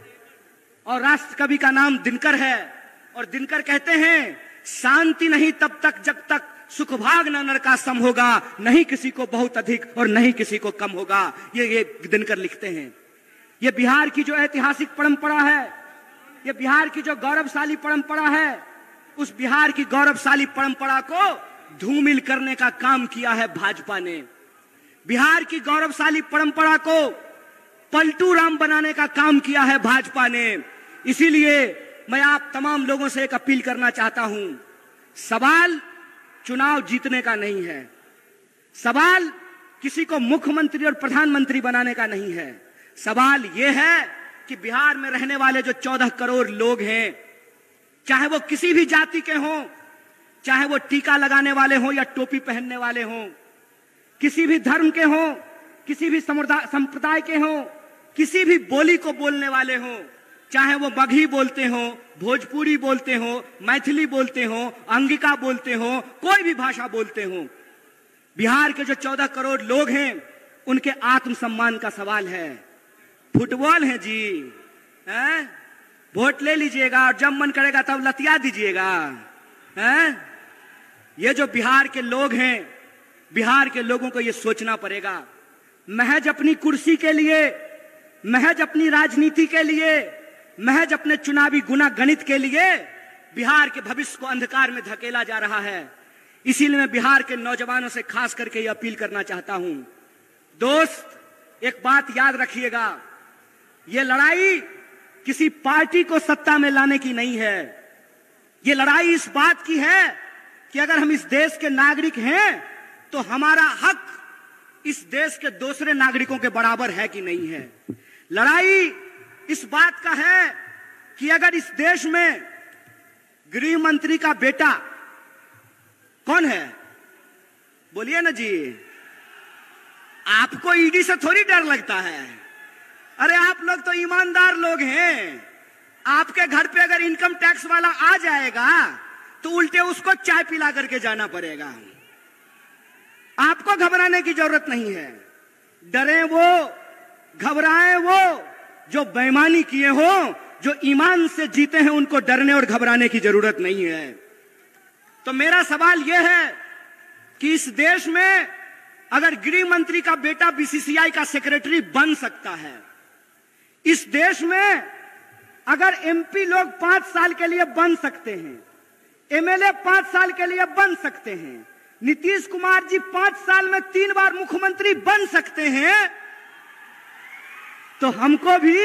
और राष्ट्र कवि का नाम दिनकर है। और दिनकर कहते हैं, शांति नहीं तब तक जब तक सुख भाग न नरकासम होगा, नहीं किसी को बहुत अधिक और नहीं किसी को कम होगा। ये दिनकर लिखते हैं। ये बिहार की जो ऐतिहासिक परंपरा है, ये बिहार की जो गौरवशाली परंपरा है, उस बिहार की गौरवशाली परंपरा को धूमिल करने का काम किया है भाजपा ने। बिहार की गौरवशाली परंपरा को पलटू राम बनाने का काम किया है भाजपा ने। इसीलिए मैं आप तमाम लोगों से एक अपील करना चाहता हूं, सवाल चुनाव जीतने का नहीं है, सवाल किसी को मुख्यमंत्री और प्रधानमंत्री बनाने का नहीं है। सवाल यह है कि बिहार में रहने वाले जो 14 करोड़ लोग हैं, चाहे वो किसी भी जाति के हों, चाहे वो टीका लगाने वाले हों या टोपी पहनने वाले हों, किसी भी धर्म के हों, किसी भी संप्रदाय के हों, किसी भी बोली को बोलने वाले हों, चाहे वो मगही बोलते हों, भोजपुरी बोलते हों, मैथिली बोलते हों, अंगिका बोलते हों, कोई भी भाषा बोलते हों, बिहार के जो 14 करोड़ लोग हैं उनके आत्मसम्मान का सवाल है। फुटबॉल है जी, हैं? वोट ले लीजिएगा और जब मन करेगा तब लतिया दीजिएगा, हैं? ये जो बिहार के लोग हैं, बिहार के लोगों को ये सोचना पड़ेगा। महज अपनी कुर्सी के लिए, महज अपनी राजनीति के लिए, महज अपने चुनावी गुनागणित के लिए बिहार के भविष्य को अंधकार में धकेला जा रहा है। इसीलिए मैं बिहार के नौजवानों से खास करके ये अपील करना चाहता हूं। दोस्त, एक बात याद रखिएगा, ये लड़ाई किसी पार्टी को सत्ता में लाने की नहीं है। ये लड़ाई इस बात की है कि अगर हम इस देश के नागरिक हैं तो हमारा हक इस देश के दूसरे नागरिकों के बराबर है कि नहीं है। लड़ाई इस बात का है कि अगर इस देश में गृह मंत्री का बेटा कौन है, बोलिए ना जी, आपको ईडी से थोड़ी डर लगता है। अरे आप लोग तो ईमानदार लोग हैं। आपके घर पे अगर इनकम टैक्स वाला आ जाएगा तो उल्टे उसको चाय पिला करके जाना पड़ेगा। आपको घबराने की जरूरत नहीं है। डरे वो, घबराए वो जो बेईमानी किए हो, जो ईमान से जीते हैं, उनको डरने और घबराने की जरूरत नहीं है। तो मेरा सवाल यह है कि इस देश में अगर गृह मंत्री का बेटा बीसीसीआई का सेक्रेटरी बन सकता है, इस देश में अगर एमपी लोग 5 साल के लिए बन सकते हैं, एमएलए 5 साल के लिए बन सकते हैं, नीतीश कुमार जी 5 साल में 3 बार मुख्यमंत्री बन सकते हैं, तो हमको भी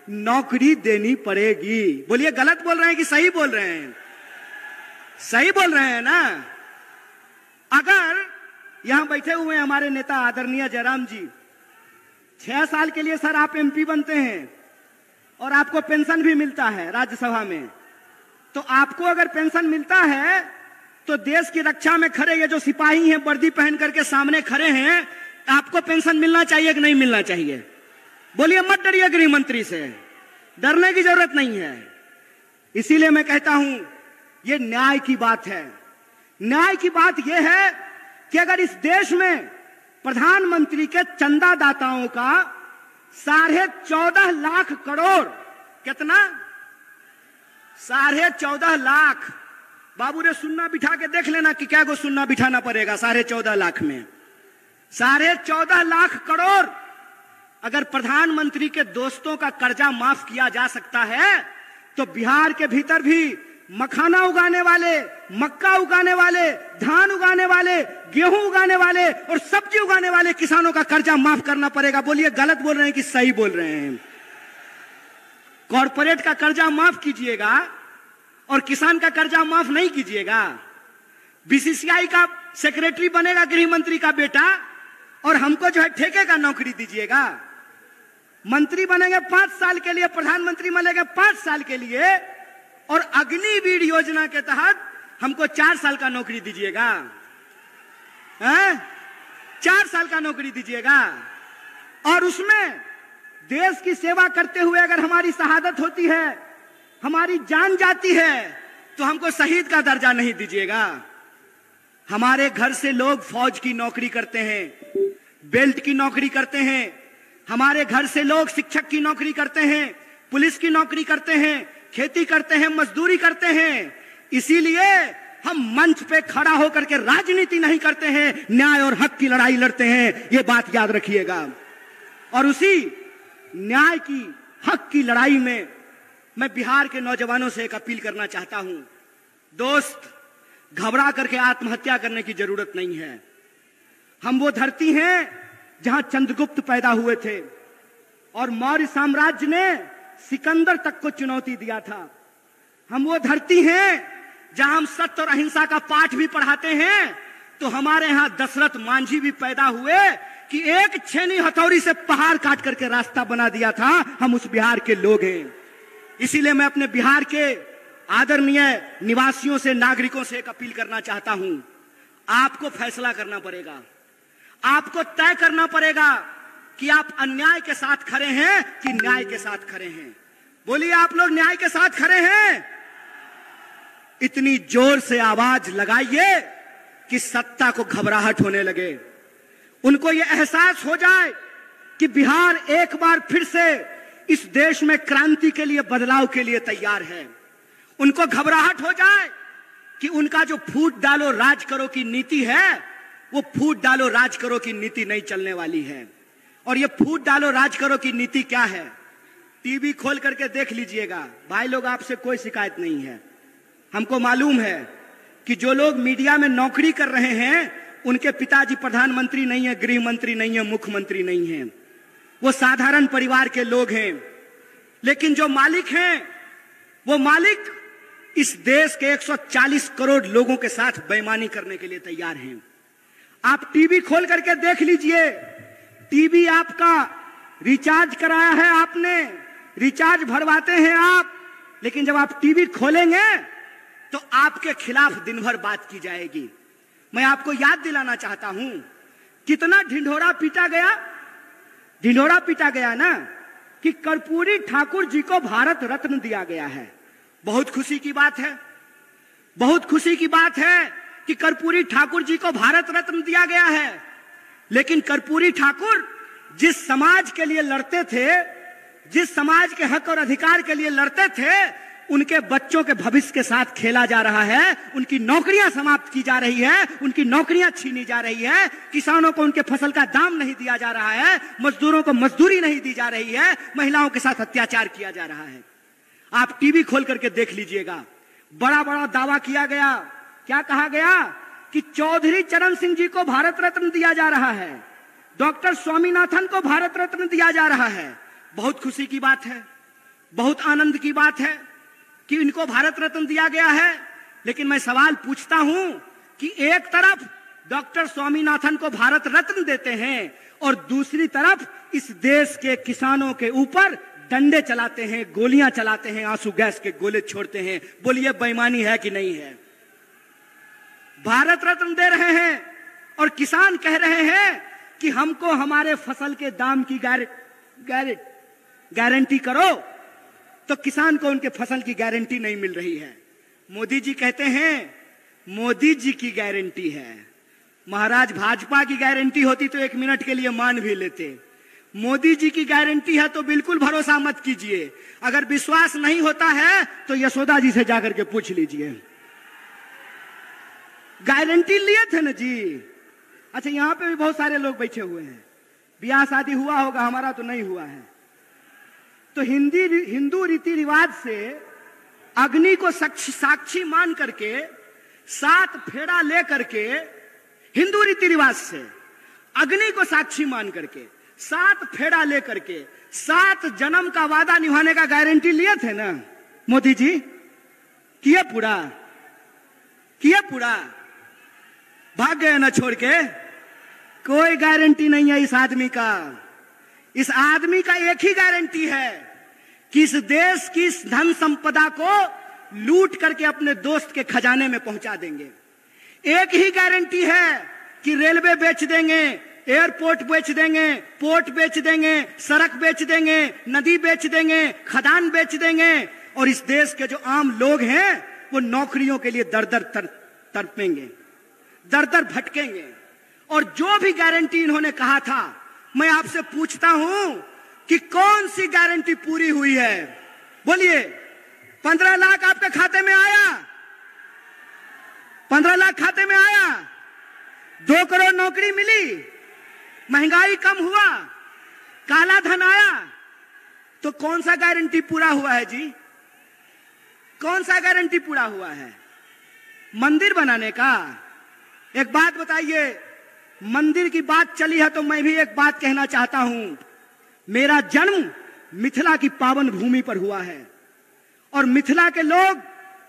नौकरी देनी पड़ेगी। बोलिए, गलत बोल रहे हैं कि सही बोल रहे हैं? सही बोल रहे हैं ना? अगर यहां बैठे हुए हमारे नेता आदरणीय जयराम जी 6 साल के लिए सर आप एमपी बनते हैं और आपको पेंशन भी मिलता है राज्यसभा में, तो आपको अगर पेंशन मिलता है तो देश की रक्षा में खड़े ये जो सिपाही हैं वर्दी पहन करके सामने खड़े हैं, आपको पेंशन मिलना चाहिए कि नहीं मिलना चाहिए? बोलिए, मत डरिए गृह मंत्री से, डरने की जरूरत नहीं है। इसीलिए मैं कहता हूं ये न्याय की बात है। न्याय की बात यह है कि अगर इस देश में प्रधानमंत्री के चंदादाताओं का 14.5 लाख करोड़, कितना? 14.5 लाख। बाबू रे सुन्ना बिठा के देख लेना कि क्या को सुन्ना बिठाना पड़ेगा 14.5 लाख में। 14.5 लाख करोड़ अगर प्रधानमंत्री के दोस्तों का कर्जा माफ किया जा सकता है तो बिहार के भीतर भी मखाना उगाने वाले, मक्का उगाने वाले, धान उगाने वाले, गेहूं उगाने वाले और सब्जी उगाने वाले किसानों का कर्जा माफ करना पड़ेगा। बोलिए, गलत बोल रहे हैं कि सही बोल रहे हैं? कॉर्पोरेट का कर्जा माफ कीजिएगा और किसान का कर्जा माफ नहीं कीजिएगा। बीसीसीआई का सेक्रेटरी बनेगा गृह मंत्री का बेटा और हमको जो है ठेके का नौकरी दीजिएगा। मंत्री बनेंगे 5 साल के लिए, प्रधानमंत्री बनेंगे 5 साल के लिए और अग्निवीर योजना के तहत हमको 4 साल का नौकरी दीजिएगा। 4 साल का नौकरी दीजिएगा और उसमें देश की सेवा करते हुए अगर हमारी शहादत होती है, हमारी जान जाती है, तो हमको शहीद का दर्जा नहीं दीजिएगा। हमारे घर से लोग फौज की नौकरी करते हैं, बेल्ट की नौकरी करते हैं, हमारे घर से लोग शिक्षक की नौकरी करते हैं, पुलिस की नौकरी करते हैं, खेती करते हैं, मजदूरी करते हैं। इसीलिए हम मंच पे खड़ा होकर के राजनीति नहीं करते हैं, न्याय और हक की लड़ाई लड़ते हैं। ये बात याद रखिएगा। और उसी न्याय की, हक की लड़ाई में मैं बिहार के नौजवानों से एक अपील करना चाहता हूं। दोस्त, घबरा करके आत्महत्या करने की जरूरत नहीं है। हम वो धरती हैं जहां चंद्रगुप्त पैदा हुए थे और मौर्य साम्राज्य ने सिकंदर तक को चुनौती दिया था। हम वो धरती हैं जहां हम सत्य और अहिंसा का पाठ भी पढ़ाते हैं। तो हमारे यहां दशरथ मांझी भी पैदा हुए कि एक छेनी हथौड़ी से पहाड़ काट करके रास्ता बना दिया था। हम उस बिहार के लोग हैं। इसीलिए मैं अपने बिहार के आदरणीय निवासियों से, नागरिकों से एक अपील करना चाहता हूं। आपको फैसला करना पड़ेगा, आपको तय करना पड़ेगा कि आप अन्याय के साथ खड़े हैं कि न्याय के साथ खड़े हैं। बोलिए, आप लोग न्याय के साथ खड़े हैं? इतनी जोर से आवाज लगाइए कि सत्ता को घबराहट होने लगे, उनको यह एहसास हो जाए कि बिहार एक बार फिर से इस देश में क्रांति के लिए, बदलाव के लिए तैयार है। उनको घबराहट हो जाए कि उनका जो फूट डालो राज करो की नीति है, वो फूट डालो राज करो की नीति नहीं चलने वाली है। और ये फूट डालो राज करो की नीति क्या है? टीवी खोल करके देख लीजिएगा भाई लोग, आपसे कोई शिकायत नहीं है। हमको मालूम है कि जो लोग मीडिया में नौकरी कर रहे हैं, उनके पिताजी प्रधानमंत्री नहीं है, गृह मंत्री नहीं है, मुख्यमंत्री नहीं है, वो साधारण परिवार के लोग हैं। लेकिन जो मालिक हैं, वो मालिक इस देश के 140 करोड़ लोगों के साथ बेईमानी करने के लिए तैयार हैं। आप टीवी खोल करके देख लीजिए, टीवी आपका रिचार्ज कराया है आपने, रिचार्ज भरवाते हैं आप, लेकिन जब आप टीवी खोलेंगे तो आपके खिलाफ दिन भर बात की जाएगी। मैं आपको याद दिलाना चाहता हूं, कितना ढिंढोरा पीटा गया, ढिंढोरा पीटा गया ना कि कर्पूरी ठाकुर जी को भारत रत्न दिया गया है। बहुत खुशी की बात है, बहुत खुशी की बात है कि कर्पूरी ठाकुर जी को भारत रत्न दिया गया है। लेकिन कर्पूरी ठाकुर जिस समाज के लिए लड़ते थे, जिस समाज के हक और अधिकार के लिए लड़ते थे, उनके बच्चों के भविष्य के साथ खेला जा रहा है, उनकी नौकरियां समाप्त की जा रही है, उनकी नौकरियां छीनी जा रही है, किसानों को उनके फसल का दाम नहीं दिया जा रहा है, मजदूरों को मजदूरी नहीं दी जा रही है, महिलाओं के साथ अत्याचार किया जा रहा है। आप टीवी खोल करके देख लीजिएगा, बड़ा बड़ा दावा किया गया। क्या कहा गया कि चौधरी चरण सिंह जी को भारत रत्न दिया जा रहा है, डॉक्टर स्वामीनाथन को भारत रत्न दिया जा रहा है। बहुत खुशी की बात है, बहुत आनंद की बात है कि इनको भारत रत्न दिया गया है। लेकिन मैं सवाल पूछता हूं कि एक तरफ डॉक्टर स्वामीनाथन को भारत रत्न देते हैं और दूसरी तरफ इस देश के किसानों के ऊपर डंडे चलाते हैं, गोलियां चलाते हैं, आंसू गैस के गोले छोड़ते हैं। बोलिए, बेईमानी है कि नहीं है? भारत रत्न दे रहे हैं और किसान कह रहे हैं कि हमको हमारे फसल के दाम की गारंटी करो, तो किसान को उनके फसल की गारंटी नहीं मिल रही है। मोदी जी कहते हैं मोदी जी की गारंटी है। महाराज, भाजपा की गारंटी होती तो 1 मिनट के लिए मान भी लेते। मोदी जी की गारंटी है तो बिल्कुल भरोसा मत कीजिए। अगर विश्वास नहीं होता है तो यशोदा जी से जाकर के पूछ लीजिए। गारंटी लिए थे ना जी। अच्छा, यहां पे भी बहुत सारे लोग बैठे हुए हैं, ब्याह शादी हुआ होगा, हमारा तो नहीं हुआ है। तो हिंदू रीति रिवाज से अग्नि को साक्षी मान करके 7 फेरा ले करके, हिंदू रीति रिवाज से अग्नि को साक्षी मान करके 7 फेरा ले करके 7 जन्म का वादा निभाने का गारंटी लिए थे ना मोदी जी। किए पूरा, किए पूरा, भाग गए ना छोड़ के। कोई गारंटी नहीं है इस आदमी का। इस आदमी का एक ही गारंटी है कि इस देश की धन संपदा को लूट करके अपने दोस्त के खजाने में पहुंचा देंगे। एक ही गारंटी है कि रेलवे बेच देंगे, एयरपोर्ट बेच देंगे, पोर्ट बेच देंगे, सड़क बेच देंगे, नदी बेच देंगे, खदान बेच देंगे, और इस देश के जो आम लोग हैं वो नौकरियों के लिए दर दर तड़पेंगे, दर दर भटकेंगे। और जो भी गारंटी इन्होंने कहा था, मैं आपसे पूछता हूं कि कौन सी गारंटी पूरी हुई है? बोलिए। 15 लाख आपके खाते में आया? 15 लाख खाते में आया? 2 करोड़ नौकरी मिली? महंगाई कम हुआ? काला धन आया? तो कौन सा गारंटी पूरा हुआ है जी? कौन सा गारंटी पूरा हुआ है? मंदिर बनाने का? एक बात बताइए, मंदिर की बात चली है तो मैं भी एक बात कहना चाहता हूं। मेरा जन्म मिथिला की पावन भूमि पर हुआ है और मिथिला के लोग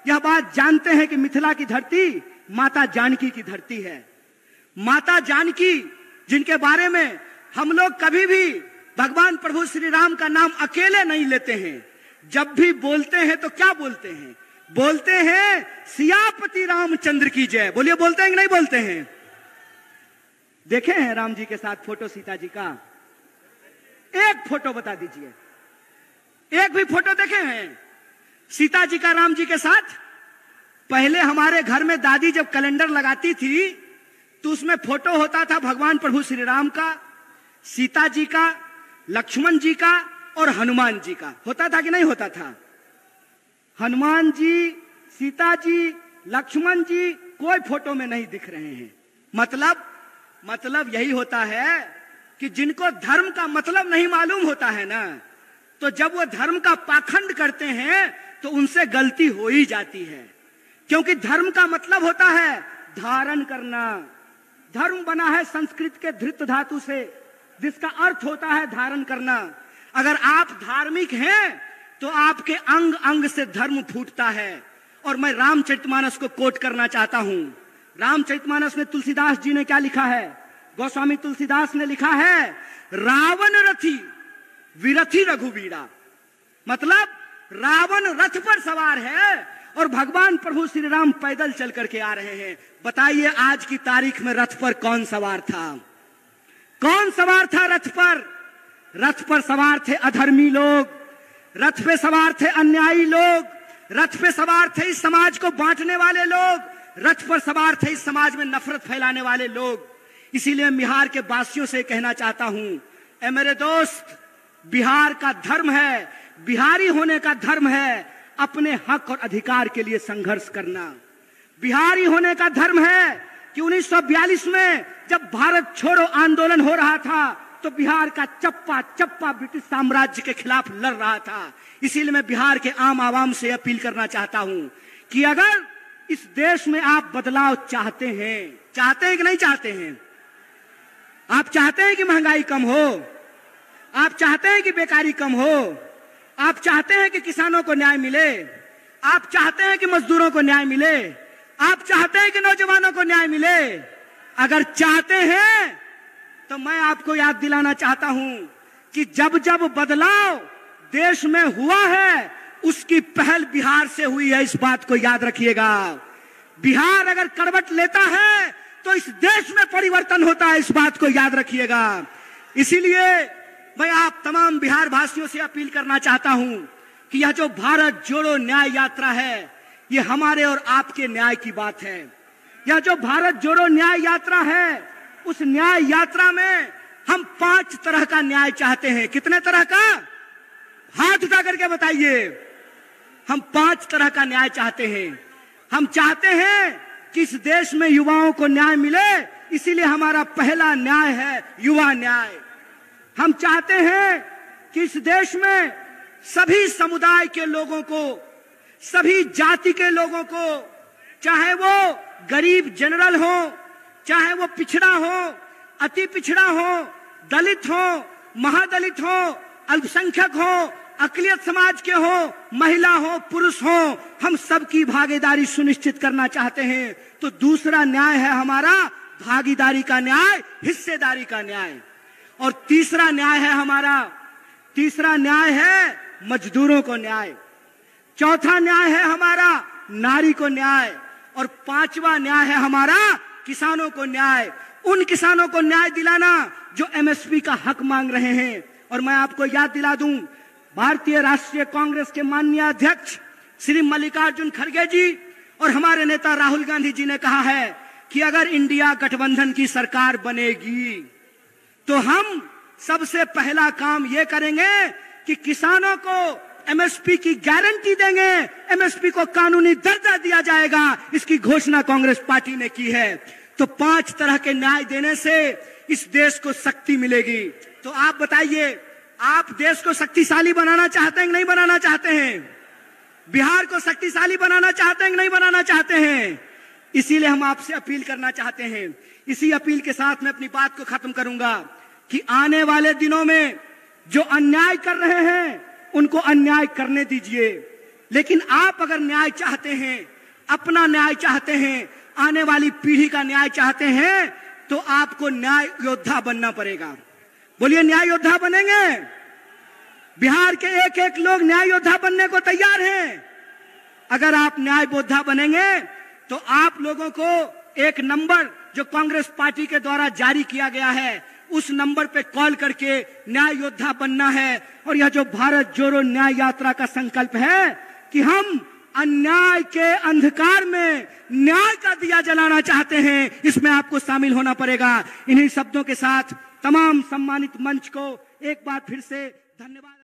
यह बात जानते हैं कि मिथिला की धरती माता जानकी की धरती है। माता जानकी, जिनके बारे में हम लोग कभी भी भगवान प्रभु श्री राम का नाम अकेले नहीं लेते हैं। जब भी बोलते हैं तो क्या बोलते हैं? बोलते हैं सियापति रामचंद्र की जय। बोलिए, बोलते हैं कि नहीं बोलते हैं? देखे हैं राम जी के साथ फोटो सीता जी का? एक फोटो बता दीजिए, एक भी फोटो देखे हैं सीता जी का राम जी के साथ? पहले हमारे घर में दादी जब कैलेंडर लगाती थी तो उसमें फोटो होता था भगवान प्रभु श्री राम का, सीता जी का, लक्ष्मण जी का और हनुमान जी का। होता था कि नहीं होता था? हनुमान जी, सीता जी, लक्ष्मण जी कोई फोटो में नहीं दिख रहे हैं। मतलब यही होता है कि जिनको धर्म का मतलब नहीं मालूम होता है ना, तो जब वो धर्म का पाखंड करते हैं तो उनसे गलती हो ही जाती है। क्योंकि धर्म का मतलब होता है धारण करना। धर्म बना है संस्कृत के धृत धातु से, जिसका अर्थ होता है धारण करना। अगर आप धार्मिक हैं तो आपके अंग अंग से धर्म फूटता है। और मैं रामचरितमानस को कोट करना चाहता हूं। रामचरितमानस में तुलसीदास जी ने क्या लिखा है? गोस्वामी तुलसीदास ने लिखा है, रावण रथी विरथी रघुवीरा। मतलब रावण रथ पर सवार है और भगवान प्रभु श्री राम पैदल चल करके आ रहे हैं। बताइए आज की तारीख में रथ पर कौन सवार था? कौन सवार था रथ पर? रथ पर सवार थे अधर्मी लोग, रथ पे सवार थे अन्यायी लोग, रथ पे सवार थे इस समाज को बांटने वाले लोग, रथ पर सवार थे इस समाज में नफरत फैलाने वाले लोग। इसीलिए बिहार के वासियों से कहना चाहता हूं, ए मेरे दोस्त, बिहार का धर्म है, बिहारी होने का धर्म है अपने हक और अधिकार के लिए संघर्ष करना। बिहारी होने का धर्म है कि 1942 में जब भारत छोड़ो आंदोलन हो रहा था तो बिहार का चप्पा चप्पा ब्रिटिश साम्राज्य के खिलाफ लड़ रहा था। इसीलिए मैं बिहार के आम आवाम से अपील करना चाहता हूं कि अगर इस देश में आप बदलाव चाहते हैं कि नहीं चाहते हैं? आप चाहते हैं कि महंगाई कम हो? आप चाहते हैं कि बेकारी कम हो? आप चाहते हैं कि किसानों को न्याय मिले? आप चाहते हैं कि मजदूरों को न्याय मिले? आप चाहते हैं कि नौजवानों को न्याय मिले? अगर चाहते हैं तो मैं आपको याद दिलाना चाहता हूं कि जब जब बदलाव देश में हुआ है उसकी पहल बिहार से हुई है। इस बात को याद रखिएगा। बिहार अगर करवट लेता है तो इस देश में परिवर्तन होता है। इस बात को याद रखिएगा। इसीलिए मैं आप तमाम बिहार वासियों से अपील करना चाहता हूं कि यह जो भारत जोड़ो न्याय यात्रा है, ये हमारे और आपके न्याय की बात है। यह जो भारत जोड़ो न्याय यात्रा है, उस न्याय यात्रा में हम 5 तरह का न्याय चाहते हैं। कितने तरह का? हाथ उठा करके बताइए। हम 5 तरह का न्याय चाहते हैं। हम चाहते हैं कि इस देश में युवाओं को न्याय मिले, इसीलिए हमारा पहला न्याय है युवा न्याय। हम चाहते हैं कि इस देश में सभी समुदाय के लोगों को, सभी जाति के लोगों को, चाहे वो गरीब जनरल हो, चाहे वो पिछड़ा हो, अति पिछड़ा हो, दलित हो, महादलित हो, अल्पसंख्यक हो, अकलियत समाज के हो, महिला हो, पुरुष हो, हम सबकी भागीदारी सुनिश्चित करना चाहते हैं। तो दूसरा न्याय है हमारा भागीदारी का न्याय, हिस्सेदारी का न्याय। और तीसरा न्याय है मजदूरों को न्याय। चौथा न्याय है हमारा नारी को न्याय। और 5वां न्याय है हमारा किसानों को न्याय। उन किसानों को न्याय दिलाना जो एमएसपी का हक मांग रहे हैं। और मैं आपको याद दिला दूं, भारतीय राष्ट्रीय कांग्रेस के माननीय अध्यक्ष श्री मल्लिकार्जुन खड़गे जी और हमारे नेता राहुल गांधी जी ने कहा है कि अगर इंडिया गठबंधन की सरकार बनेगी तो हम सबसे पहला काम यह करेंगे कि किसानों को एमएसपी की गारंटी देंगे, एमएसपी को कानूनी दर्जा दिया जाएगा। इसकी घोषणा कांग्रेस पार्टी ने की है। तो 5 तरह के न्याय देने से इस देश को शक्ति मिलेगी। तो आप बताइए, आप देश को शक्तिशाली बनाना चाहते हैं कि नहीं बनाना चाहते हैं? बिहार को शक्तिशाली बनाना चाहते हैं कि नहीं बनाना चाहते हैं? इसीलिए हम आपसे अपील करना चाहते हैं। इसी अपील के साथ मैं अपनी बात को खत्म करूंगा कि आने वाले दिनों में जो अन्याय कर रहे हैं उनको अन्याय करने दीजिए। लेकिन आप अगर न्याय चाहते हैं, अपना न्याय चाहते हैं, आने वाली पीढ़ी का न्याय चाहते हैं, तो आपको न्याय योद्धा बनना पड़ेगा। बोलिए, न्याय योद्धा बनेंगे? बिहार के एक एक लोग न्याय योद्धा बनने को तैयार हैं। अगर आप न्याय योद्धा बनेंगे तो आप लोगों को एक नंबर जो कांग्रेस पार्टी के द्वारा जारी किया गया है उस नंबर पे कॉल करके न्याय योद्धा बनना है। और यह जो भारत जोड़ो न्याय यात्रा का संकल्प है कि हम अन्याय के अंधकार में न्याय का दिया जलाना चाहते हैं, इसमें आपको शामिल होना पड़ेगा। इन्हीं शब्दों के साथ तमाम सम्मानित मंच को एक बार फिर से धन्यवाद।